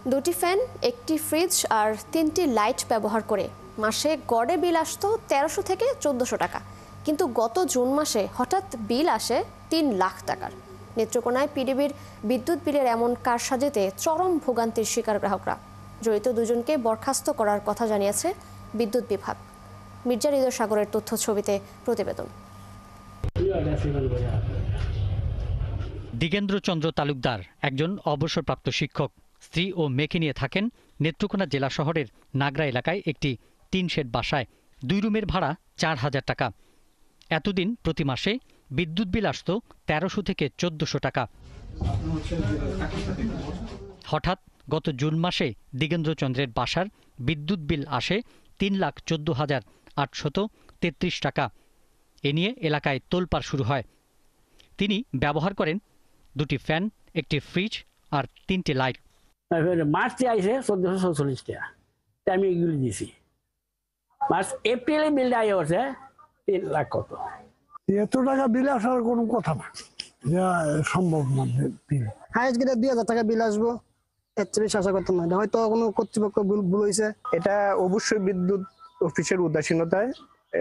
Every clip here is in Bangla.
দুটি ফ্যান, একটি ফ্রিজ আর 3টি লাইট ব্যবহার করে মাসে গড়ে বিল আসতো 1300 থেকে 1400 টাকা। কিন্তু গত জুন মাসে হঠাৎ বিল আসে 3 লাখ টাকার। নেত্রকোনায় পিডিবির বিদ্যুৎ বিলের এমন কারসাজিতে চরম ভোগান্তির শিকার গ্রাহকরা। জড়িত দুজনকে বরখাস্ত করার কথা জানিয়েছে বিদ্যুৎ বিভাগ। মির্জা হৃদয় সাগরের তথ্য ছবিতে প্রতিবেদন। দিগেন্দ্রচন্দ্র তালুকদার একজন অবসরপ্রাপ্ত শিক্ষক। স্ত্রী ও মেয়েকে নিয়ে থাকেন নেত্রকোনা জেলা শহরের নাগরা এলাকায় একটি টিন শেড বাসায়। 2 রুমের ভাড়া 4000 টাকা। এতদিন প্রতি মাসে বিদ্যুৎ বিল আসত 1300 থেকে 1400 টাকা। হঠাৎ গত জুন মাসে দিগেন্দ্রচন্দ্রের বাসার বিদ্যুৎ বিল আসে 3,14,833 টাকা। এ নিয়ে এলাকায় তোলপাড় শুরু হয়। তিনি ব্যবহার করেন দুটি ফ্যান, একটি ফ্রিজ আর 3টি লাইট। মার্চে আইসে 1447 টাকা, আমি এগুলি দিছি। মার্চ এপ্রিলে বিল আই হচ্ছে 3 লাখ কত। এত টাকা বিল আসার কোনো কথা না, সম্ভব না। বিল হাইস্ট গেলে 2000 টাকা বিল আসবো, এর চেয়ে বেশি আশা করতাম না। হয়তো কোনো কর্তৃপক্ষ ভুল হয়েছে। এটা অবশ্যই বিদ্যুৎ অফিসের উদাসীনতায়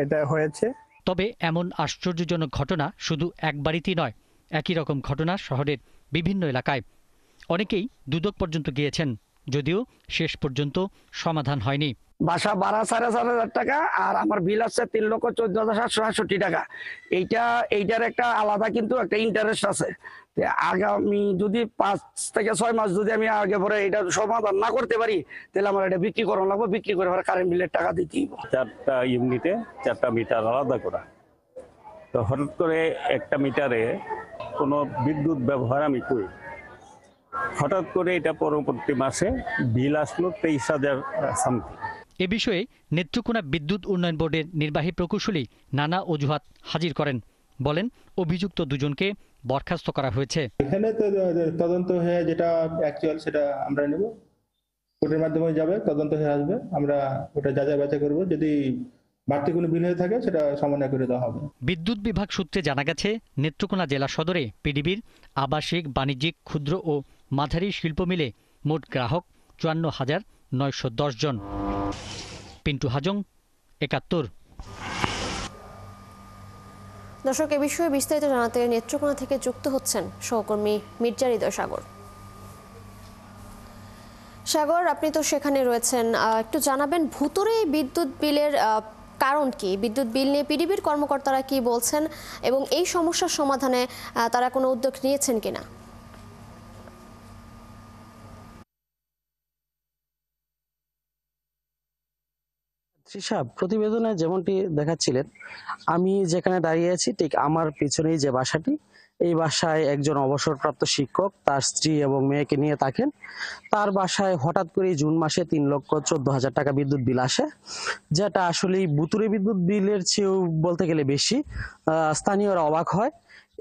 এটা হয়েছে। তবে এমন আশ্চর্যজনক ঘটনা শুধু এক বাড়িতেই নয়, একই রকম ঘটনা শহরের বিভিন্ন এলাকায়। অনেকেই দুদক পর্যন্ত গিয়েছেন, যদিও শেষ পর্যন্ত সমাধান হয়নি। বাসা ভাড়া 4,500 টাকা আর আমার বিল আছে 3,14,768 টাকা। এইটার একটা আলাদা কিন্তু একটা ইন্টারেস্ট আছে। আগামী যদি 5 থেকে 6 মাস যদি আমি আগে পরে এটা সমাধান না করতে পারি, তাহলে আমার এটা বিক্রি করানো লাগবে। বিক্রি করে কারেন্ট বিলের টাকা দিতেই। 4টা ইউনিটে 4টা মিটার আলাদা করা। তো হঠাৎ করে একটা মিটারে কোনো বিদ্যুৎ ব্যবহার আমি করি। হঠাৎ করে এটা পরবর্তী মাসে বিল আসলো 23,000 সামথিং। এ বিষয়ে নেত্রকোনা বিদ্যুৎ উন্নয়ন বোর্ডের নির্বাহী প্রকৌশলী নানা অজুহাত হাজির করেন। বলেন, অভিযুক্ত দুজনকে বরখাস্ত করা হয়েছে। এখানে তো তদন্ত হয়ে যেটা অ্যাকচুয়াল সেটা আমরা নেব, কোর্টের মাধ্যমে যাবে, তদন্ত হয়ে আসবে, আমরা ওটা যাচাই বাছাই করবো। যদি বাড়তি কোনো বিল হয়ে থাকে সেটা সমন্বয় করে দেওয়া হবে। বিদ্যুৎ বিভাগ সূত্রে জানা গেছে, নেত্রকোনা জেলা সদরে পিডিবির আবাসিক, বাণিজ্যিক, ক্ষুদ্র ও মাঝারি শিল্প মিলে মোট গ্রাহক 54,910 জন। পিন্টু হাজং, 71। দর্শক, এ বিষয়ে বিস্তারিত জানাতে নেত্রকোনা থেকে যুক্ত হচ্ছেন সহকর্মী মির্জা হৃদয় সাগর। সাগর, আপনি তো সেখানে রয়েছেন, একটু জানাবেন ভুতুড়ে বিদ্যুৎ বিলের কারণ কি? বিদ্যুৎ বিল নিয়ে পিডিবির কর্মকর্তারা কি বলছেন এবং এই সমস্যার সমাধানে তারা কোনো উদ্যোগ নিয়েছেন কিনা? প্রতিবেদনে যেমনটি দেখাচ্ছিলেন, আমি যেখানে দাঁড়িয়ে আছি ঠিক আমার পিছনেই যে বাসাটি, এই বাসায় একজন অবসরপ্রাপ্ত শিক্ষক তার স্ত্রী এবং মেয়েকে নিয়ে থাকেন। তার বাসায় হঠাৎ করে জুন মাসে 3,14,000 টাকা বিদ্যুৎ বিল আসে, যেটা আসলে ভুতুড়ে বিদ্যুৎ বিলের চেয়েও বলতে গেলে বেশি। স্থানীয়রা অবাক হয়।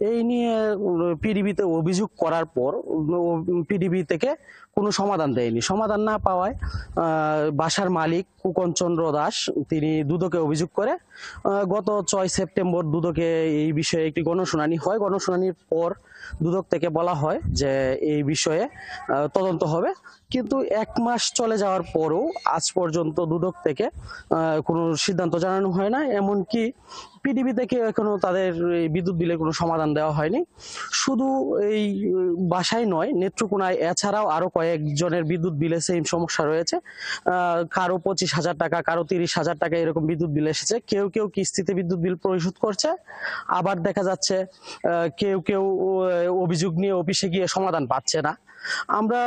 এই নিয়ে পিডিবিতে অভিযোগ করার পর পিডিবি থেকে কোনো সমাধান দেয়নি। সমাধান না পাওয়ায় বাসার মালিক কুকন চন্দ্র দাস তিনি দুদকে অভিযোগ করে। গত 6 সেপ্টেম্বর দুদকে এই বিষয়ে একটি গণশুনানি হয়। গণশুনানির পর দুদক থেকে বলা হয় যে এই বিষয়ে তদন্ত হবে, কিন্তু 1 মাস চলে যাওয়ার পরও আজ পর্যন্ত দুদক থেকে কোনো সিদ্ধান্ত জানানো হয় না। এমনকি পিডিবি থেকে এখনো তাদের বিদ্যুৎ বিলের কোনো সমাধান দেওয়া হয়নি। শুধু এই বাসায় নয়, নেত্রকোনায় এছাড়াও আরো কয়েকজনের বিদ্যুৎ বিলে সেম সমস্যা রয়েছে। কারো 25,000 টাকা, কারো 30,000 টাকা এরকম বিদ্যুৎ বিল এসেছে। কেউ কেউ কিস্তিতে বিদ্যুৎ বিল পরিশোধ করছে, আবার দেখা যাচ্ছে কেউ কেউ অভিযোগ নিয়ে অফিসে গিয়ে সমাধান পাচ্ছে না। আমরা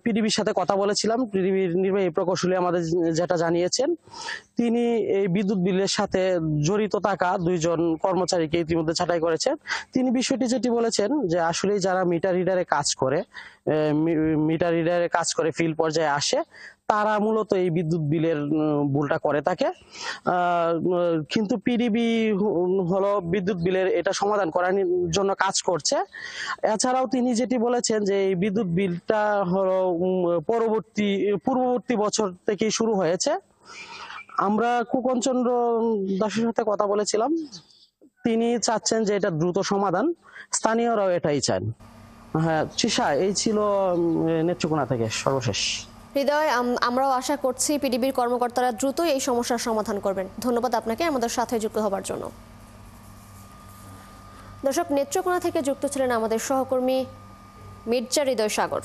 পিডিবির সাথে কথা বলেছিলাম। পিডিবির নির্বাহী প্রকৌশলী আমাদের যেটা জানিয়েছেন, তিনি এই বিদ্যুৎ বিলের সাথে জড়িত থাকা 2 জন কর্মচারীকে ইতিমধ্যে ছাঁটাই করেছেন। তিনি বিষয়টি যেটি বলেছেন যে আসলে যারা মিটার রিডারে কাজ করে ফিল্ড পর্যায়ে আসে, তারা মূলত এই বিদ্যুৎ বিলের ভুলটা করে থাকে। কিন্তু পিডিবি হলো বিদ্যুৎ বিলের এটা সমাধান করার জন্য কাজ করছে। এছাড়াও তিনি যেটি বলেছেন যে এই বিদ্যুৎ বিলটা হলো পূর্ববর্তী বছর থেকেই শুরু হয়েছে। আমরা কুকন চন্দ্র দাসের সাথে কথা বলেছিলাম, তিনি চাচ্ছেন যে এটা দ্রুত সমাধান, স্থানীয়রাও এটাই চান। হ্যাঁ তৃষা, এই ছিল নেত্রকোনা থেকে সর্বশেষ। হৃদয়, আমরাও আশা করছি পিডিবির কর্মকর্তারা দ্রুতই এই সমস্যার সমাধান করবেন। ধন্যবাদ আপনাকে আমাদের সাথে যুক্ত হবার জন্য। দর্শক, নেত্রকোনা থেকে যুক্ত ছিলেন আমাদের সহকর্মী মির্জা হৃদয় সাগর।